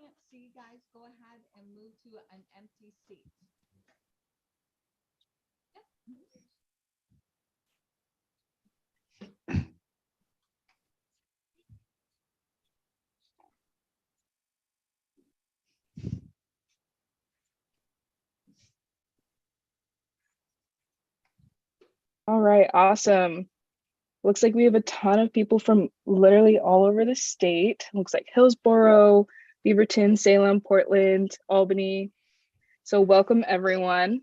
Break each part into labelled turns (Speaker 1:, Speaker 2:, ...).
Speaker 1: can't see, guys, go ahead and move to an empty seat. Yep.
Speaker 2: All right, awesome. Looks like we have a ton of people from literally all over the state. Looks like Hillsborough, Beaverton, Salem, Portland, Albany. So welcome everyone.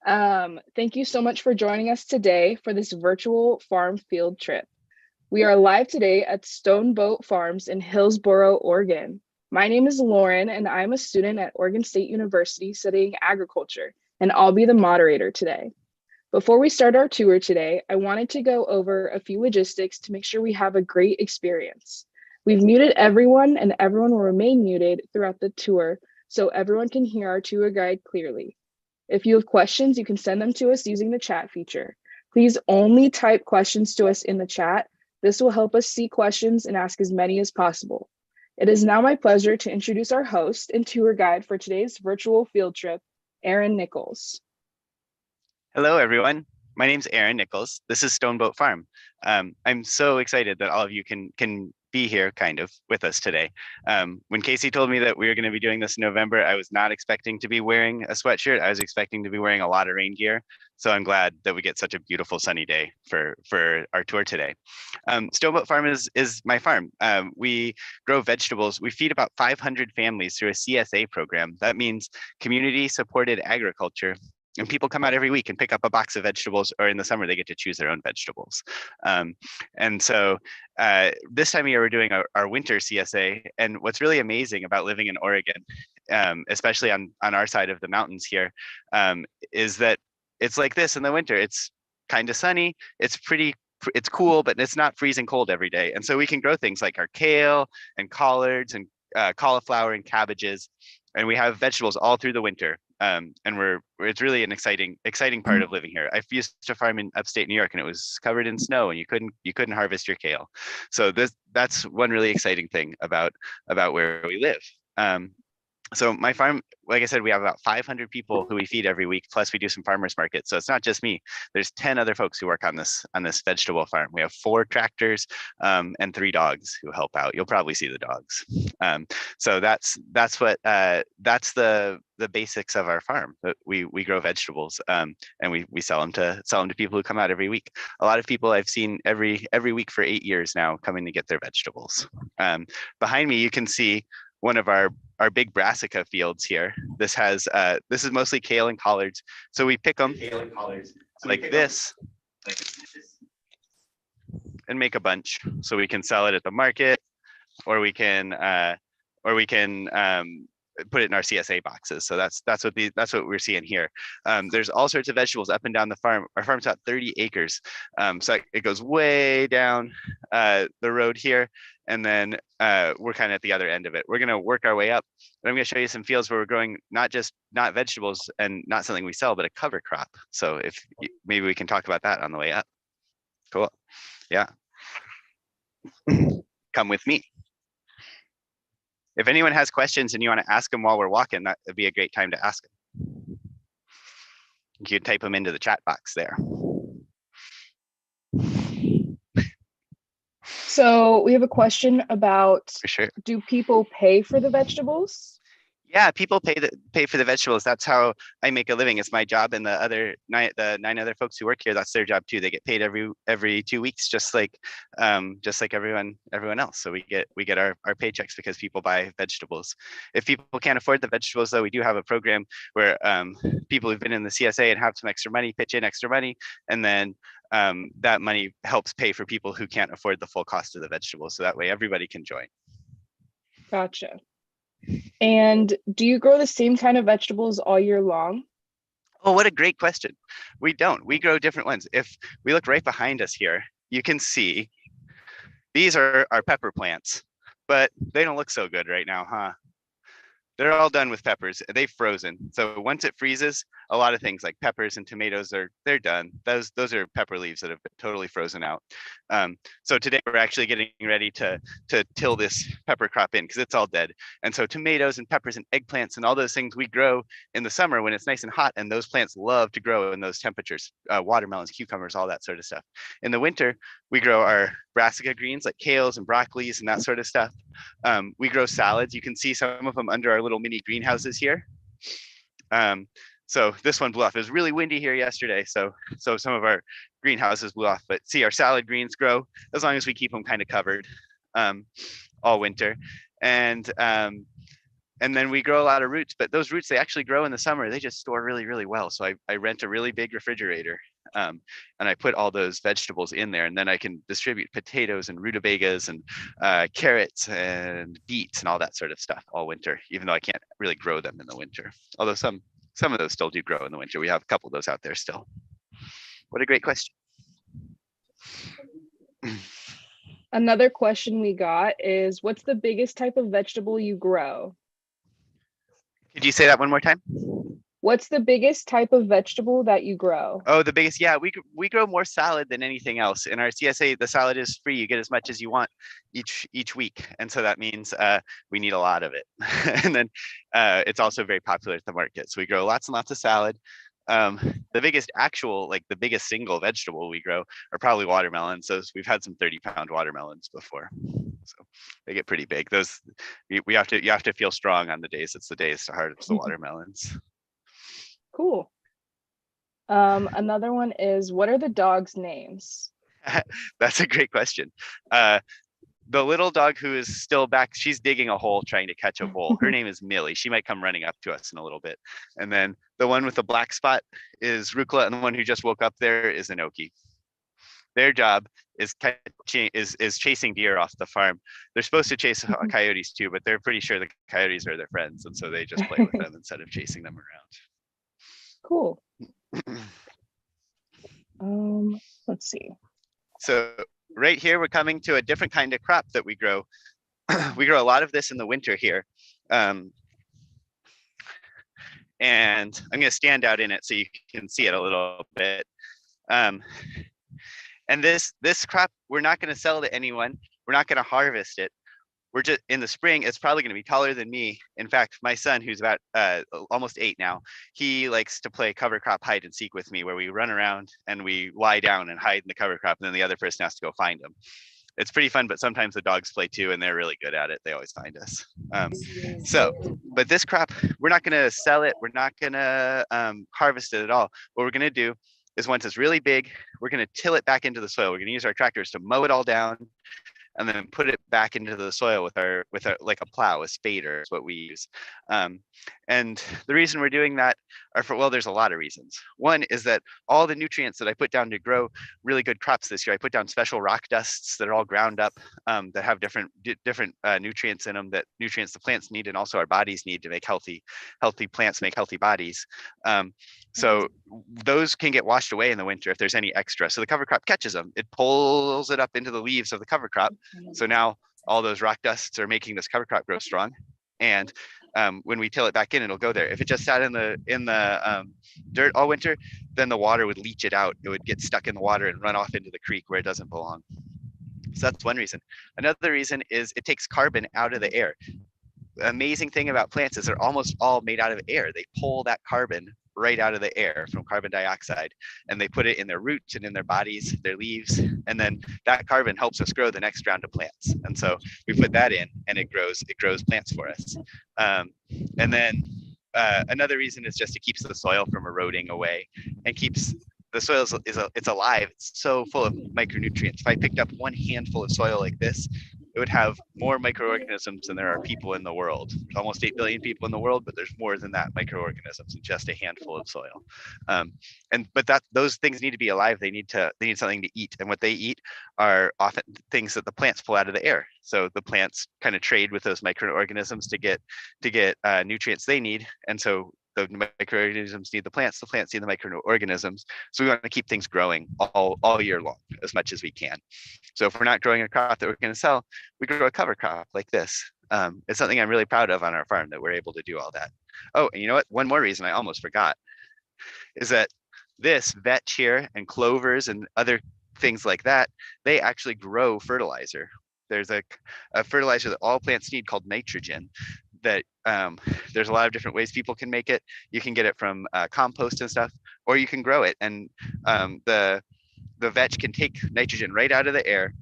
Speaker 2: Thank you so much for joining us today for this virtual farm field trip. We are live today at Stoneboat Farms in Hillsborough, Oregon. My name is Lauren and I'm a student at Oregon State University studying agriculture, and I'll be the moderator today. Before we start our tour today, I wanted to go over a few logistics to make sure we have a great experience. We've muted everyone and everyone will remain muted throughout the tour so everyone can hear our tour guide clearly. If you have questions, you can send them to us using the chat feature. Please only type questions to us in the chat. This will help us see questions and ask as many as possible. It is now my pleasure to introduce our host and tour guide for today's virtual field trip, Aaron Nichols.
Speaker 3: Hello, everyone. My name's Aaron Nichols. This is Stoneboat Farm. I'm so excited that all of you can be here kind of with us today. When Casey told me that we were going to be doing this in November, I was not expecting to be wearing a sweatshirt. I was expecting to be wearing a lot of rain gear. So I'm glad that we get such a beautiful sunny day for our tour today. Stoneboat Farm is my farm. We grow vegetables. We feed about 500 families through a CSA program. That means community supported agriculture. And people come out every week and pick up a box of vegetables, or in the summer, they get to choose their own vegetables. And so this time of year, we're doing our winter CSA. And what's really amazing about living in Oregon, especially on our side of the mountains here, is that it's like this in the winter. It's kind of sunny. It's cool, but it's not freezing cold every day. And so we can grow things like our kale and collards and cauliflower and cabbages. And we have vegetables all through the winter. And it's really an exciting part of living here. I used to farm in upstate New York and it was covered in snow and you couldn't harvest your kale. So that's one really exciting thing about where we live. So my farm, like I said, we have about 500 people who we feed every week, plus we do some farmers markets. So it's not just me. There's 10 other folks who work on this vegetable farm. We have 4 tractors and 3 dogs who help out. You'll probably see the dogs. So that's the basics of our farm. We grow vegetables and we sell them to people who come out every week. A lot of people I've seen every week for 8 years now coming to get their vegetables. Behind me, you can see one of our big brassica fields here. This is mostly kale and collards. So we pick them like this and make a bunch so we can sell it at the market, or we can put it in our CSA boxes. So that's what we're seeing here. There's all sorts of vegetables up and down the farm. Our farm's about 30 acres. So it goes way down the road here. And then we're kind of at the other end of it. We're going to work our way up. And I'm going to show you some fields where we're growing not vegetables and not something we sell, but a cover crop. So maybe we can talk about that on the way up. Cool. Yeah. Come with me. If anyone has questions and you want to ask them while we're walking, that would be a great time to ask them. You can type them into the chat box there.
Speaker 2: So we have a question about,
Speaker 3: For sure.
Speaker 2: Do people pay for the vegetables?
Speaker 3: Yeah, people pay for the vegetables. That's how I make a living. It's my job, and the 9 other folks who work here, that's their job too. They get paid every 2 weeks, just like everyone else. So we get our paychecks because people buy vegetables. If people can't afford the vegetables, though, we do have a program where people who've been in the CSA and have some extra money pitch in extra money, and then that money helps pay for people who can't afford the full cost of the vegetables. So that way everybody can join.
Speaker 2: Gotcha. And do you grow the same kind of vegetables all year long?
Speaker 3: Oh, what a great question. We don't. We grow different ones. If we look right behind us here, you can see these are our pepper plants, but they don't look so good right now, huh? They're all done with peppers. They've frozen. So once it freezes, a lot of things like peppers and tomatoes they're done. Those are pepper leaves that have been totally frozen out. So today we're actually getting ready to till this pepper crop in because it's all dead. And so tomatoes and peppers and eggplants and all those things we grow in the summer when it's nice and hot, and those plants love to grow in those temperatures. Watermelons, cucumbers, all that sort of stuff. In the winter, we grow our brassica greens like kales and broccolis and that sort of stuff. We grow salads. You can see some of them under our little mini greenhouses here. So this one blew off. It was really windy here yesterday, so some of our greenhouses blew off. But see, our salad greens grow as long as we keep them kind of covered all winter. And then we grow a lot of roots, but those roots, they actually grow in the summer. They just store really, really well. So I rent a really big refrigerator, and I put all those vegetables in there, and then I can distribute potatoes and rutabagas and carrots and beets and all that sort of stuff all winter, even though I can't really grow them in the winter. Although some of those still do grow in the winter. We have a couple of those out there still. What a great question.
Speaker 2: Another question we got is, what's the biggest type of vegetable you grow?
Speaker 3: Could you say that one more time?
Speaker 2: What's the biggest type of vegetable that you grow?
Speaker 3: Oh, the biggest, yeah, we grow more salad than anything else. In our CSA, the salad is free. You get as much as you want each week. And so that means we need a lot of it. And then it's also very popular at the market. So we grow lots and lots of salad. The biggest the biggest single vegetable we grow are probably watermelons. So we've had some 30-pound watermelons before. So they get pretty big. Those you have to feel strong on the days. It's the days to harvest the watermelons.
Speaker 2: Cool. Another one is, what are the dogs' names?
Speaker 3: That's a great question. The little dog who is still back, she's digging a hole trying to catch a vole. Her name is Millie. She might come running up to us in a little bit. And then the one with the black spot is Rukla, and the one who just woke up there is Inoki. Their job is chasing deer off the farm. They're supposed to chase coyotes too, but they're pretty sure the coyotes are their friends, and so they just play with them instead of chasing them around.
Speaker 2: Cool. Let's see.
Speaker 3: So right here, we're coming to a different kind of crop that we grow. We grow a lot of this in the winter here. And I'm going to stand out in it so you can see it a little bit. And this crop, we're not going to sell to anyone. We're not going to harvest it. We're just in the spring, it's probably going to be taller than me. In fact, my son, who's about almost 8 now, he likes to play cover crop hide and seek with me, where we run around and we lie down and hide in the cover crop, and then the other person has to go find them. It's pretty fun, but sometimes the dogs play too, and they're really good at it. They always find us. But this crop, we're not going to sell it. We're not going to harvest it at all. What we're going to do is, once it's really big, we're going to till it back into the soil. We're going to use our tractors to mow it all down, and then put it back into the soil with our like a plow, a spader is what we use. And the reason we're doing that there's a lot of reasons. One is that all the nutrients that I put down to grow really good crops this year, I put down special rock dusts that are all ground up, that have different nutrients in them, that nutrients the plants need and also our bodies need to make healthy plants make healthy bodies. So those can get washed away in the winter if there's any extra. So the cover crop catches them. It pulls it up into the leaves of the cover crop. So now all those rock dusts are making this cover crop grow strong. And when we till it back in, it'll go there. If it just sat in the dirt all winter, then the water would leach it out. It would get stuck in the water and run off into the creek where it doesn't belong. So that's one reason. Another reason is it takes carbon out of the air. The amazing thing about plants is they're almost all made out of air. They pull that carbon right out of the air from carbon dioxide, and they put it in their roots and in their bodies, their leaves, and then that carbon helps us grow the next round of plants. And so we put that in, and it grows plants for us. And then another reason is just it keeps the soil from eroding away and keeps the soil it's alive. It's so full of micronutrients. If I picked up one handful of soil like this, it would have more microorganisms than there are people in the world. There's almost 8 billion people in the world, but there's more than that microorganisms in just a handful of soil. But those things need to be alive. They need something to eat, and what they eat are often things that the plants pull out of the air. So the plants kind of trade with those microorganisms to get nutrients they need, and so the microorganisms need the plants need the microorganisms. So we want to keep things growing all year long as much as we can. So if we're not growing a crop that we're going to sell, we grow a cover crop like this. It's something I'm really proud of on our farm, that we're able to do all that. Oh, and you know what? One more reason I almost forgot. is that this vetch here and clovers and other things like that, they actually grow fertilizer. There's a fertilizer that all plants need called nitrogen that there's a lot of different ways people can make it. You can get it from compost and stuff, or you can grow it. And the vetch can take nitrogen right out of the air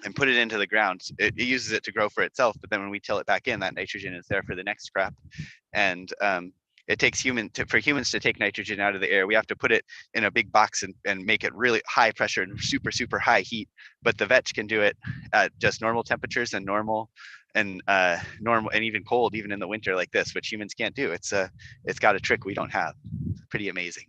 Speaker 3: and put it into the ground. It uses it to grow for itself, but then when we till it back in, that nitrogen is there for the next crop. And it takes for humans to take nitrogen out of the air, we have to put it in a big box and make it really high pressure and super high heat. But the vetch can do it at just normal temperatures and normal and even cold, even in the winter like this, which humans can't do. It's got a trick we don't have. It's pretty amazing.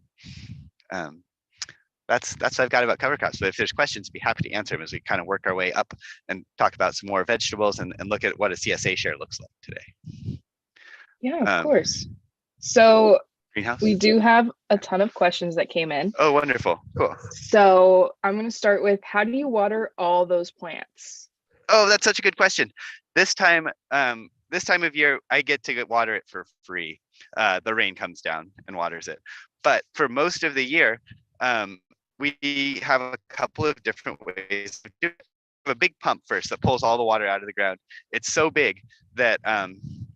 Speaker 3: That's what I've got about cover crops. But if there's questions, I'd be happy to answer them as we kind of work our way up and talk about some more vegetables and look at what a CSA share looks like today.
Speaker 2: Yeah, of course. So
Speaker 3: greenhouse?
Speaker 2: We do have a ton of questions that came in.
Speaker 3: Oh, wonderful. Cool.
Speaker 2: So I'm going to start with, how do you water all those plants?
Speaker 3: Oh, that's such a good question. This time of year, I get to water it for free. The rain comes down and waters it. But for most of the year, we have a couple of different ways. We have a big pump first that pulls all the water out of the ground. It's so big that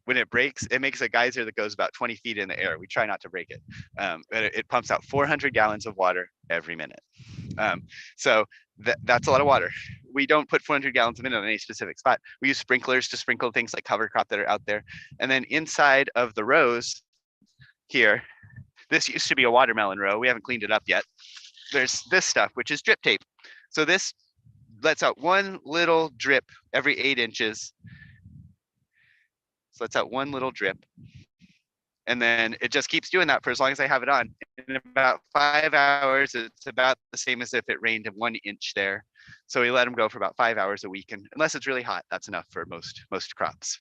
Speaker 3: when it breaks, it makes a geyser that goes about 20 feet in the air. We try not to break it. But it pumps out 400 gallons of water every minute. So that's a lot of water. We don't put 400 gallons a minute on any specific spot. We use sprinklers to sprinkle things like cover crop that are out there. And then inside of the rows here, this used to be a watermelon row. We haven't cleaned it up yet. There's this stuff, which is drip tape. So this lets out one little drip every 8 inches. So lets out one little drip. And then it just keeps doing that for as long as I have it on. In about 5 hours, it's about the same as if it rained 1 inch there. So we let them go for about 5 hours a week. And unless it's really hot, that's enough for most crops.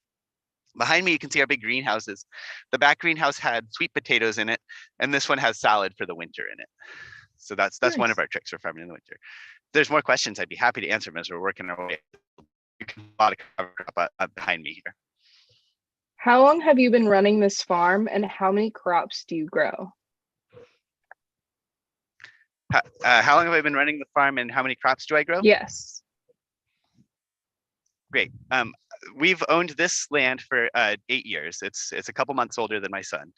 Speaker 3: Behind me, you can see our big greenhouses. The back greenhouse had sweet potatoes in it, and this one has salad for the winter in it. So that's nice. One of our tricks for farming in the winter. If there's more questions, I'd be happy to answer them as we're working our way. You can a lot of cover crop behind me here.
Speaker 2: How long have you been running this farm, and how many crops do you grow?
Speaker 3: How long have I been running the farm, and how many crops do I grow?
Speaker 2: Yes.
Speaker 3: Great. We've owned this land for 8 years. It's a couple months older than my son.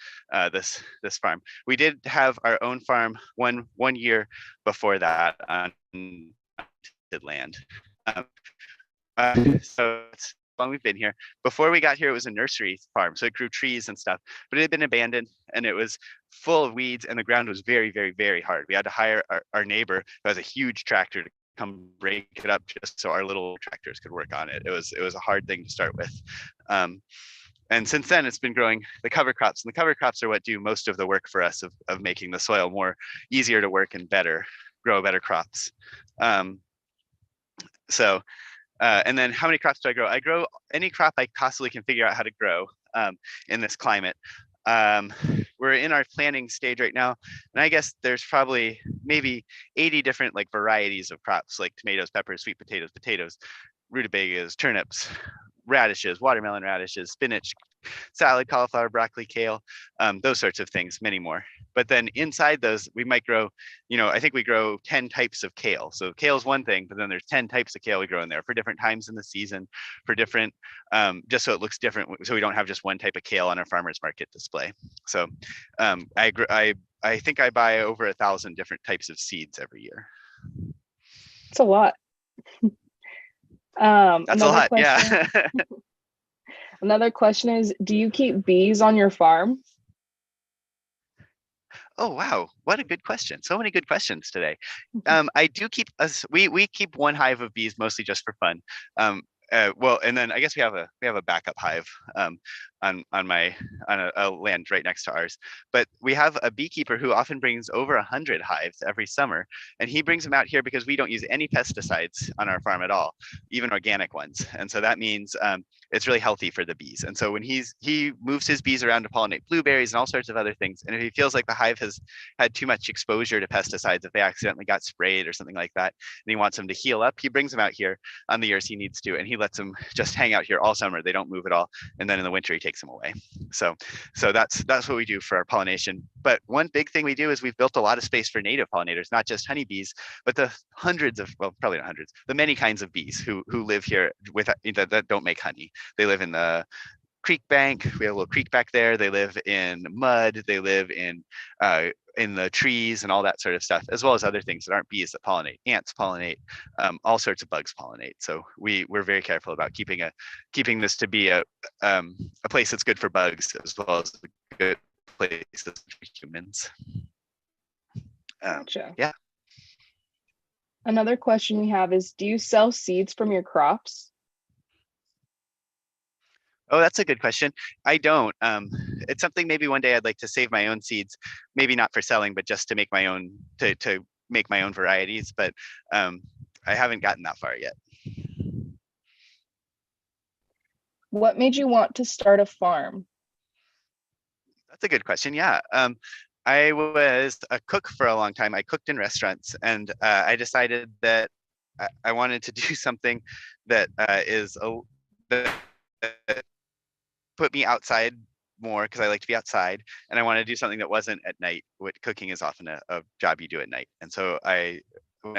Speaker 3: This farm. We did have our own farm one year before that on land. So it's long we've been here. Before we got here, it was a nursery farm, so it grew trees and stuff. But it had been abandoned, and it was full of weeds, and the ground was very, very, very hard. We had to hire our neighbor who has a huge tractor to come break it up just so our little tractors could work on it. It was a hard thing to start with. And since then, it's been growing the cover crops. And the cover crops are what do most of the work for us of making the soil more easier to work and grow better crops. And then how many crops do I grow? I grow any crop I possibly can figure out how to grow in this climate. We're in our planning stage right now, and I guess there's probably maybe 80 different varieties of crops, like tomatoes, peppers, sweet potatoes, rutabagas, turnips, radishes, watermelon radishes, spinach, salad, cauliflower, broccoli, kale, those sorts of things, many more. But then inside those, we might grow, I think we grow 10 types of kale. So kale is one thing, but then there's 10 types of kale we grow in there for different times in the season, for different, just so it looks different. So we don't have just one type of kale on our farmer's market display. So I think I buy over 1,000 different types of seeds every year.
Speaker 2: It's a lot.
Speaker 3: That's a lot, yeah.
Speaker 2: Another question is, do you keep bees on your farm?
Speaker 3: Oh, wow. What a good question. So many good questions today. I do keep we keep one hive of bees mostly just for fun. Well, and then I guess we have a backup hive on a land right next to ours. But we have a beekeeper who often brings over 100 hives every summer, and he brings them out here because we don't use any pesticides on our farm at all, even organic ones. And so that means it's really healthy for the bees. And so when he moves his bees around to pollinate blueberries and all sorts of other things, and if he feels like the hive has had too much exposure to pesticides, if they accidentally got sprayed or something like that, and he wants them to heal up, he brings them out here on the years he needs to, and he lets them just hang out here all summer. They don't move at all. And then in the winter, he takes them away. So that's what we do for our pollination. But one big thing we do is we've built a lot of space for native pollinators, not just honeybees, but the hundreds of, well, probably not hundreds, the many kinds of bees who live here with that don't make honey. They live in the creek bank. We have a little creek back there. They live in mud. They live in the trees and all that sort of stuff, as well as other things that aren't bees that pollinate. Ants pollinate, all sorts of bugs pollinate. So we're very careful about keeping this to be a place that's good for bugs as well as a good place for humans.
Speaker 2: Gotcha.
Speaker 3: Yeah.
Speaker 2: Another question we have is, do you sell seeds from your crops?
Speaker 3: Oh, that's a good question. I don't. It's something maybe one day I'd like to save my own seeds, maybe not for selling, but just to make my own to make my own varieties. But I haven't gotten that far yet.
Speaker 2: What made you want to start a farm?
Speaker 3: That's a good question. Yeah. I was a cook for a long time. I cooked in restaurants, and I decided that I wanted to do something that that put me outside more, because I like to be outside, and I want to do something that wasn't at night. What cooking is often a job you do at night, and so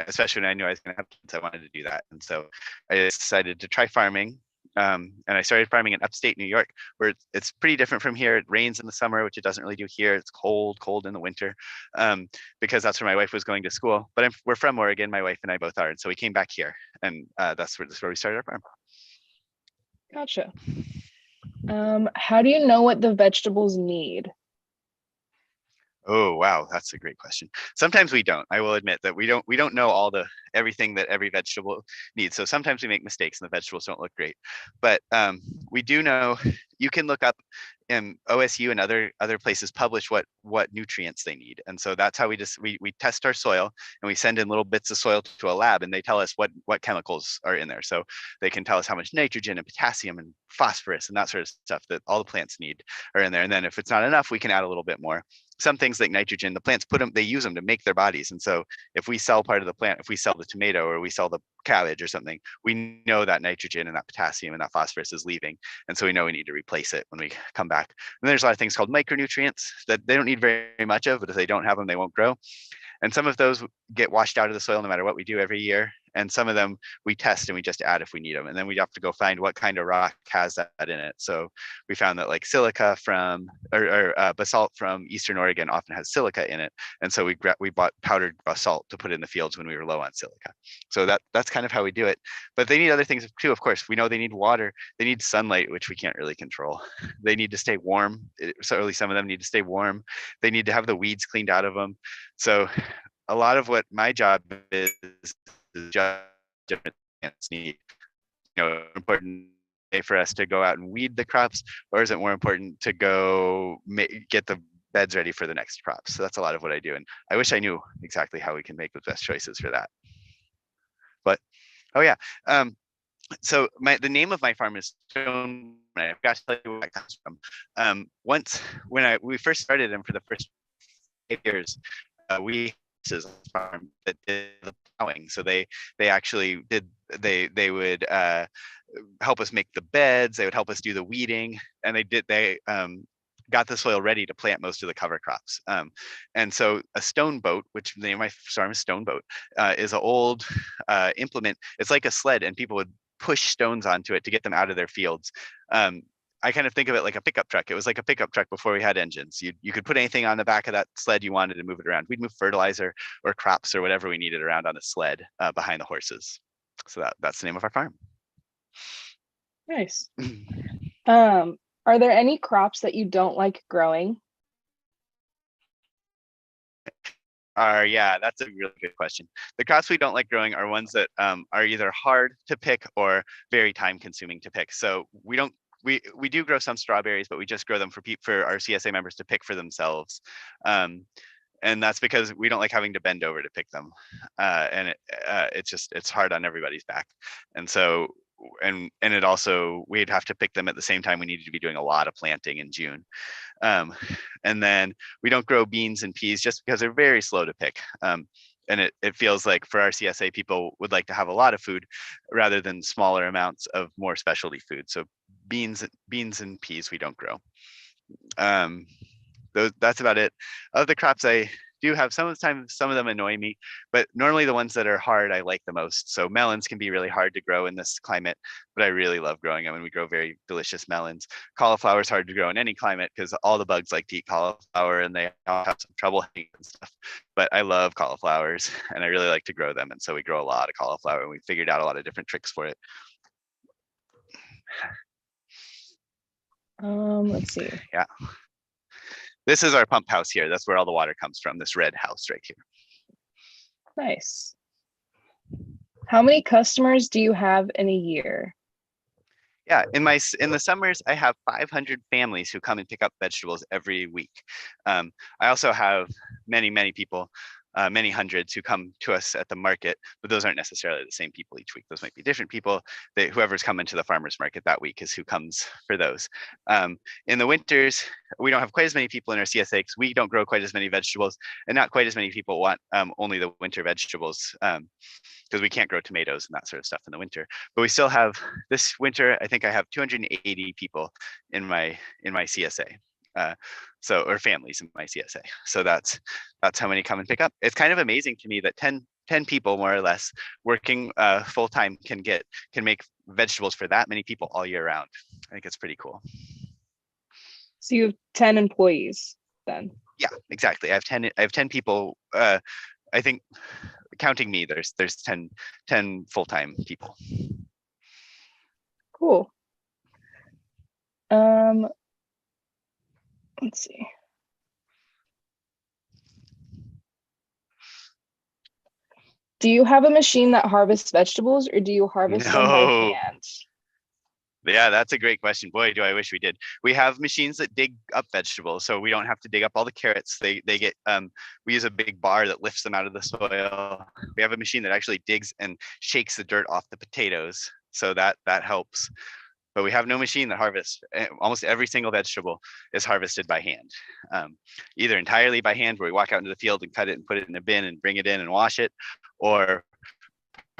Speaker 3: especially when I knew I was going to have kids, I wanted to do that, and so I decided to try farming. And I started farming in upstate New York, where it's pretty different from here. It rains in the summer, which it doesn't really do here. It's cold in the winter, because that's where my wife was going to school. But we're from Oregon, my wife and I both are, and so we came back here, and that's where we started our farm.
Speaker 2: Gotcha. How do you know what the vegetables need?
Speaker 3: Oh, wow, that's a great question. Sometimes we don't. I will admit that we don't know everything that every vegetable needs. So sometimes we make mistakes and the vegetables don't look great. But we do know. You can look up OSU and other places publish what nutrients they need, and so that's how we test our soil, and we send in little bits of soil to a lab, and they tell us what chemicals are in there. So they can tell us how much nitrogen and potassium and phosphorus and that sort of stuff that all the plants need are in there. And then if it's not enough, we can add a little bit more. Some things like nitrogen, the plants they use them to make their bodies. And so if we sell part of the plant, if we sell the tomato or we sell the cabbage or something, we know that nitrogen and that potassium and that phosphorus is leaving. And so we know we need to replace it when we come back. And there's a lot of things called micronutrients that they don't need very much of, but if they don't have them, they won't grow. And some of those get washed out of the soil no matter what we do every year. And some of them we test and we just add if we need them. And then we have to go find what kind of rock has that in it. So we found that like silica basalt from Eastern Oregon often has silica in it. And so we bought powdered basalt to put in the fields when we were low on silica. So that's kind of how we do it. But they need other things too, of course. We know they need water. They need sunlight, which we can't really control. They need to stay warm. So at least some of them need to stay warm. They need to have the weeds cleaned out of them. So a lot of what my job is just different plants need. Important for us to go out and weed the crops, or is it more important to go get the beds ready for the next crops? So that's a lot of what I do, and I wish I knew exactly how we can make the best choices for that. But so the name of my farm is Stone. I've got to tell you where that comes from. Once when we first started, and for the first 8 years, we is a farm that did the plowing. So they actually did. They would help us make the beds. They would help us do the weeding, and they got the soil ready to plant most of the cover crops. And so a Stoneboat, which the name of my farm is Stoneboat, is an old implement. It's like a sled, and people would push stones onto it to get them out of their fields. I kind of think of it like a pickup truck. It was like a pickup truck before we had engines. You could put anything on the back of that sled you wanted to move it around. We'd move fertilizer or crops or whatever we needed around on the sled behind the horses. So that's the name of our farm.
Speaker 2: Nice. Are there any crops that you don't like growing?
Speaker 3: Yeah, that's a really good question. The crops we don't like growing are ones that are either hard to pick or very time consuming to pick. So we do grow some strawberries, but we just grow them for our CSA members to pick for themselves. And that's because we don't like having to bend over to pick them. And it's hard on everybody's back. And so, and it also, we'd have to pick them at the same time we needed to be doing a lot of planting in June. And then we don't grow beans and peas just because they're very slow to pick. and it feels like for our CSA, people would like to have a lot of food rather than smaller amounts of more specialty food. So beans and peas we don't grow. That's about it. Of the crops I do have, some of the time, some of them annoy me, but normally the ones that are hard I like the most. So melons can be really hard to grow in this climate, but I really love growing them, and we grow very delicious melons. Cauliflower is hard to grow in any climate because all the bugs like to eat cauliflower, and they all have some trouble and stuff. But I love cauliflowers, and I really like to grow them, and so we grow a lot of cauliflower, and we figured out a lot of different tricks for it.
Speaker 2: Let's see.
Speaker 3: Yeah. This is our pump house here. That's where all the water comes from, this red house right here.
Speaker 2: Nice. How many customers do you have in a year?
Speaker 3: Yeah, in the summers, I have 500 families who come and pick up vegetables every week. I also have many people, many hundreds who come to us at the market, but those aren't necessarily the same people each week. Those might be different people. Whoever's coming to the farmer's market that week is who comes for those. In the winters, we don't have quite as many people in our CSA because we don't grow quite as many vegetables, and not quite as many people want only the winter vegetables. Because we can't grow tomatoes and that sort of stuff in the winter. But we still have, this winter, I think I have 280 people in my CSA. Or families in my CSA. So that's how many come and pick up. It's kind of amazing to me that 10 people more or less working full time can make vegetables for that many people all year round. I think it's pretty cool.
Speaker 2: So you have 10 employees then?
Speaker 3: Yeah, exactly. I have 10 people. I think counting me, there's 10 full-time people.
Speaker 2: Cool. Let's see. Do you have a machine that harvests vegetables, or do you harvest them by hand?
Speaker 3: Yeah, that's a great question. Boy, do I wish we did. We have machines that dig up vegetables, so we don't have to dig up all the carrots. They get we use a big bar that lifts them out of the soil. We have a machine that actually digs and shakes the dirt off the potatoes, so that helps. But we have no machine that harvests. Almost every single vegetable is harvested by hand, either entirely by hand, where we walk out into the field and cut it and put it in a bin and bring it in and wash it, or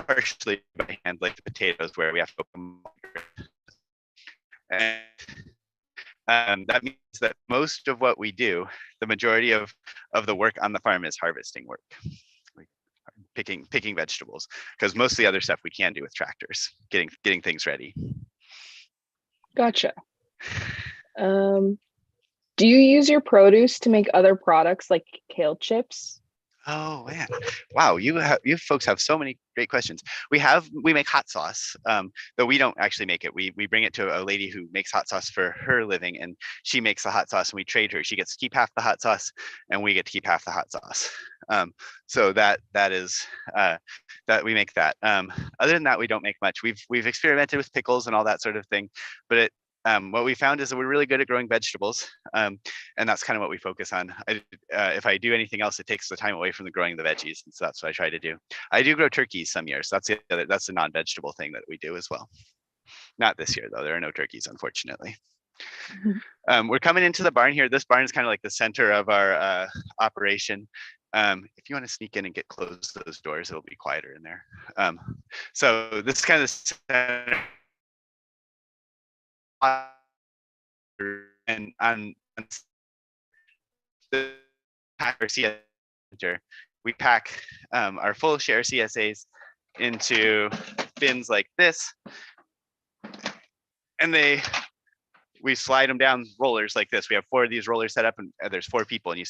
Speaker 3: partially by hand, like the potatoes, where we have to open. And that means that most of what we do, the majority of the work on the farm, is harvesting work, like picking vegetables, because most of the other stuff we can do with tractors, getting things ready.
Speaker 2: Gotcha. Do you use your produce to make other products like kale chips?
Speaker 3: Oh man, wow! You folks have so many great questions. We make hot sauce, though we don't actually make it. We bring it to a lady who makes hot sauce for her living, and she makes the hot sauce, and we trade her. She gets to keep half the hot sauce, and we get to keep half the hot sauce. So that is that we make that. Other than that, we don't make much. We've experimented with pickles and all that sort of thing, but what we found is that we're really good at growing vegetables, and that's kind of what we focus on. If I do anything else, it takes the time away from the growing the veggies, and so that's what I try to do. I do grow turkeys some years. That's a non-vegetable thing that we do as well. Not this year though. There are no turkeys, unfortunately. We're coming into the barn here. This barn is kind of like the center of our operation. If you want to sneak in and get close those doors, it'll be quieter in there. So this is kind of the center. And on the packer center, we pack our full share CSAs into bins like this, and we slide them down rollers like this. We have 4 of these rollers set up, and there's 4 people, and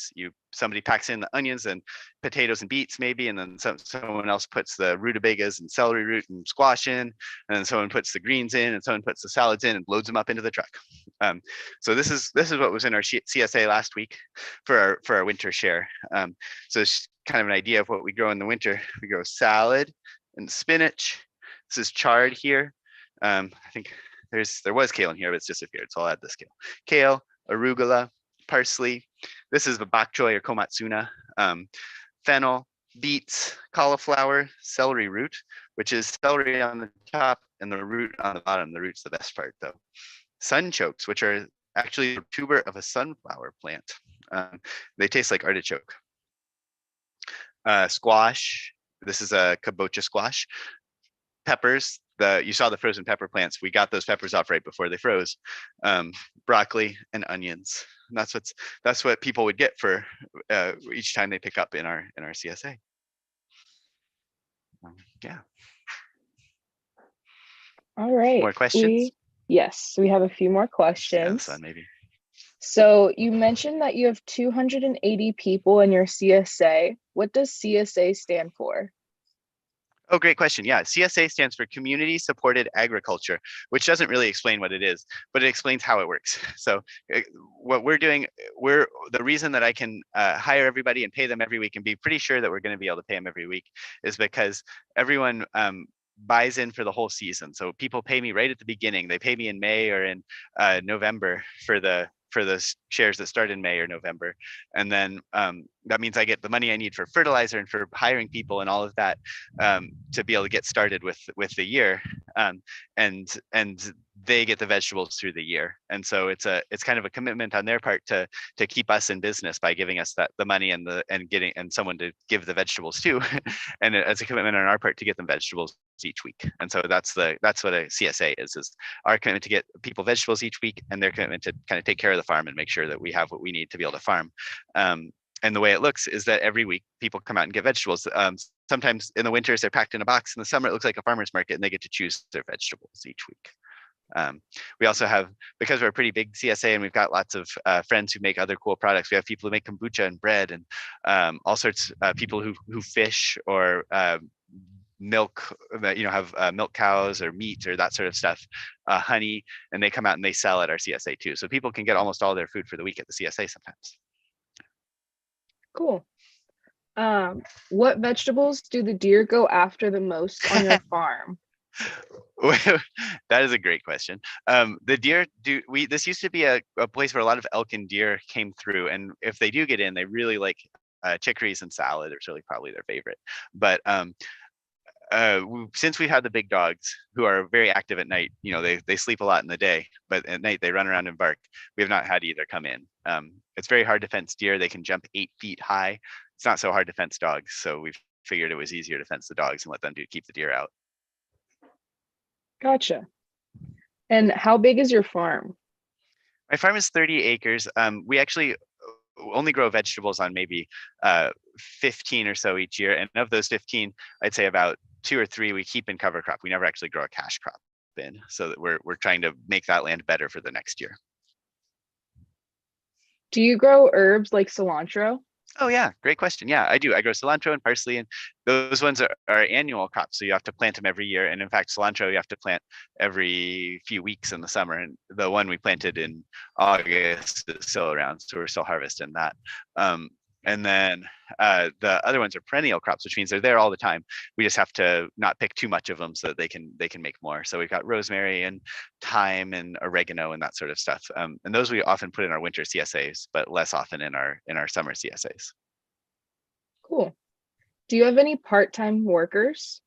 Speaker 3: somebody packs in the onions and potatoes and beets maybe, and then someone else puts the rutabagas and celery root and squash in, and then someone puts the greens in, and someone puts the salads in and loads them up into the truck. So this is what was in our CSA last week for our winter share. So it's kind of an idea of what we grow in the winter. We grow salad and spinach. This is chard here. I think there was kale in here, but it's disappeared. So I'll add this kale. Kale, arugula, parsley. This is the bok choy or komatsuna. Fennel, beets, cauliflower, celery root, which is celery on the top and the root on the bottom. The root's the best part though. Sunchokes, which are actually the tuber of a sunflower plant. They taste like artichoke. squash. This is a kabocha squash. Peppers. You saw the frozen pepper plants. We got those peppers off right before they froze. Broccoli and onions. And that's what people would get for each time they pick up in our CSA. Yeah.
Speaker 2: All right.
Speaker 3: More questions?
Speaker 2: Yes, we have a few more
Speaker 3: Yeah,
Speaker 2: questions.
Speaker 3: this one maybe.
Speaker 2: So you mentioned that you have 280 people in your CSA. What does CSA stand for?
Speaker 3: Oh, great question. Yeah, CSA stands for Community Supported Agriculture, which doesn't really explain what it is, but it explains how it works. So what we're doing, the reason that I can hire everybody and pay them every week and be pretty sure that we're going to be able to pay them every week is because everyone buys in for the whole season. So people pay me right at the beginning. They pay me in May or in November for the shares that start in May or November. And then that means I get the money I need for fertilizer and for hiring people and all of that to be able to get started with the year. And they get the vegetables through the year. And so it's kind of a commitment on their part to keep us in business by giving us the money and someone to give the vegetables to. And it's a commitment on our part to get them vegetables each week. And so that's what a CSA is our commitment to get people vegetables each week, and their commitment to kind of take care of the farm and make sure that we have what we need to be able to farm. And the way it looks is that every week people come out and get vegetables. Sometimes in the winters they're packed in a box. In the summer it looks like a farmer's market, and they get to choose their vegetables each week. We also have, because we're a pretty big CSA and we've got lots of friends who make other cool products, we have people who make kombucha and bread and all sorts of people who fish or milk, have milk cows or meat or that sort of stuff, honey, and they come out and they sell at our CSA too. So people can get almost all their food for the week at the CSA sometimes.
Speaker 2: Cool. What vegetables do the deer go after the most on your farm?
Speaker 3: That is a great question. The deer this used to be a place where a lot of elk and deer came through, and if they do get in, they really like chicories and salad. It's really probably their favorite. But since we've had the big dogs who are very active at night, they sleep a lot in the day, but at night they run around and bark. We have not had either come in. It's very hard to fence deer. They can jump 8 feet high. It's not so hard to fence dogs. So we've figured it was easier to fence the dogs and let them keep the deer out.
Speaker 2: Gotcha. And how big is your farm?
Speaker 3: My farm is 30 acres. We actually only grow vegetables on maybe 15 or so each year. And of those 15, I'd say about 2 or 3 we keep in cover crop. We never actually grow a cash crop in, so that we're trying to make that land better for the next year.
Speaker 2: Do you grow herbs like cilantro?
Speaker 3: Oh yeah, great question. Yeah, I do. I grow cilantro and parsley, and those ones are annual crops, so you have to plant them every year. And in fact, cilantro you have to plant every few weeks in the summer. And the one we planted in August is still around, so we're still harvesting that. And then the other ones are perennial crops, which means they're there all the time. We just have to not pick too much of them so that they can make more. So we've got rosemary and thyme and oregano and that sort of stuff. And those we often put in our winter CSAs, but less often in our summer CSAs.
Speaker 2: Cool. Do you have any part-time workers?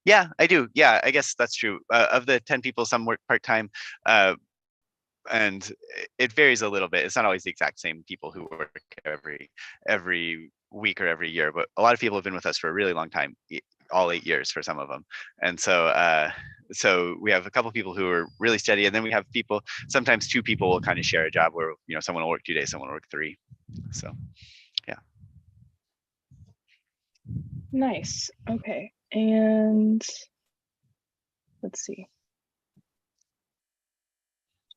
Speaker 3: Yeah, I do. Yeah, I guess that's true. Of the 10 people, some work part-time. And it varies a little bit. It's not always the exact same people who work every week or every year, but a lot of people have been with us for a really long time, all 8 years for some of them. And so we have a couple of people who are really steady, and then we have people, sometimes 2 people will kind of share a job where someone will work 2 days, someone will work 3. So yeah.
Speaker 2: Nice. Okay. And let's see.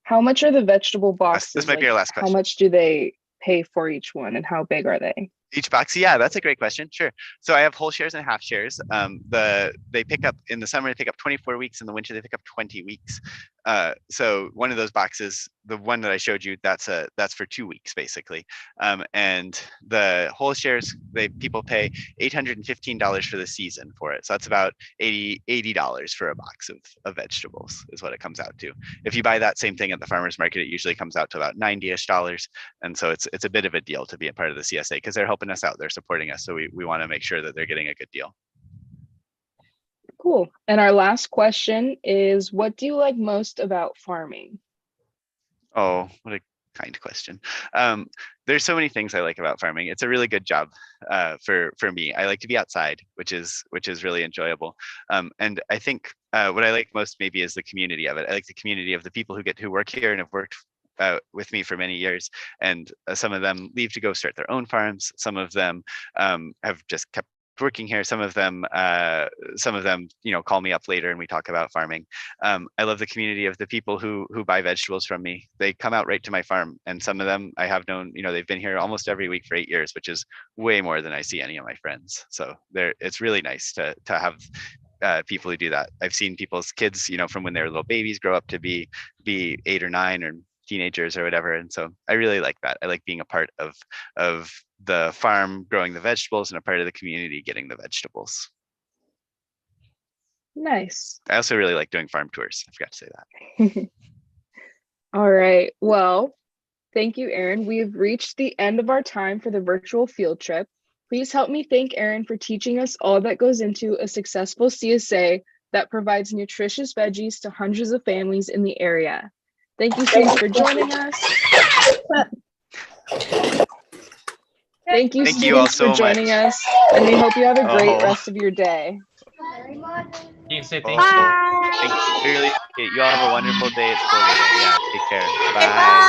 Speaker 2: How much are the vegetable boxes?
Speaker 3: This might be our last question.
Speaker 2: How much do they pay for each one, and how big are they?
Speaker 3: Each box? Yeah, that's a great question. Sure. So I have whole shares and half shares. They pick up in the summer, they pick up 24 weeks. In the winter, they pick up 20 weeks. So one of those boxes, the one that I showed you, that's for 2 weeks basically. And the whole shares, people pay $815 for the season for it. So that's about $80 for a box of vegetables is what it comes out to. If you buy that same thing at the farmer's market, it usually comes out to about $90-ish. And so it's a bit of a deal to be a part of the CSA because they're helping us out, they're supporting us. So we want to make sure that they're getting a good deal.
Speaker 2: Cool. And our last question is, what do you like most about farming?
Speaker 3: Oh, what a kind question. There's so many things I like about farming. It's a really good job for me. I like to be outside, which is really enjoyable. And I think what I like most maybe is the community of it. I like the community of the people who work here and have worked with me for many years. And some of them leave to go start their own farms. Some of them have just kept working here. Some of them, call me up later and we talk about farming. I love the community of the people who buy vegetables from me. They come out right to my farm, and some of them I have known. They've been here almost every week for 8 years, which is way more than I see any of my friends. So it's really nice to have people who do that. I've seen people's kids, from when they were little babies, grow up to be 8 or 9 or teenagers or whatever. And so I really like that. I like being a part of the farm growing the vegetables and a part of the community getting the vegetables.
Speaker 2: Nice.
Speaker 3: I also really like doing farm tours. I forgot to say that.
Speaker 2: All right. Well, thank you, Aaron. We have reached the end of our time for the virtual field trip. Please help me thank Aaron for teaching us all that goes into a successful CSA that provides nutritious veggies to hundreds of families in the area. Thank you, students, for joining us. Thank you, students, for joining us, and we hope you have a great rest of your day.
Speaker 4: You say
Speaker 3: Bye.
Speaker 4: thank you.
Speaker 3: Thank you. We really appreciate it. You all have a wonderful day at school today. Yeah, take care. Bye.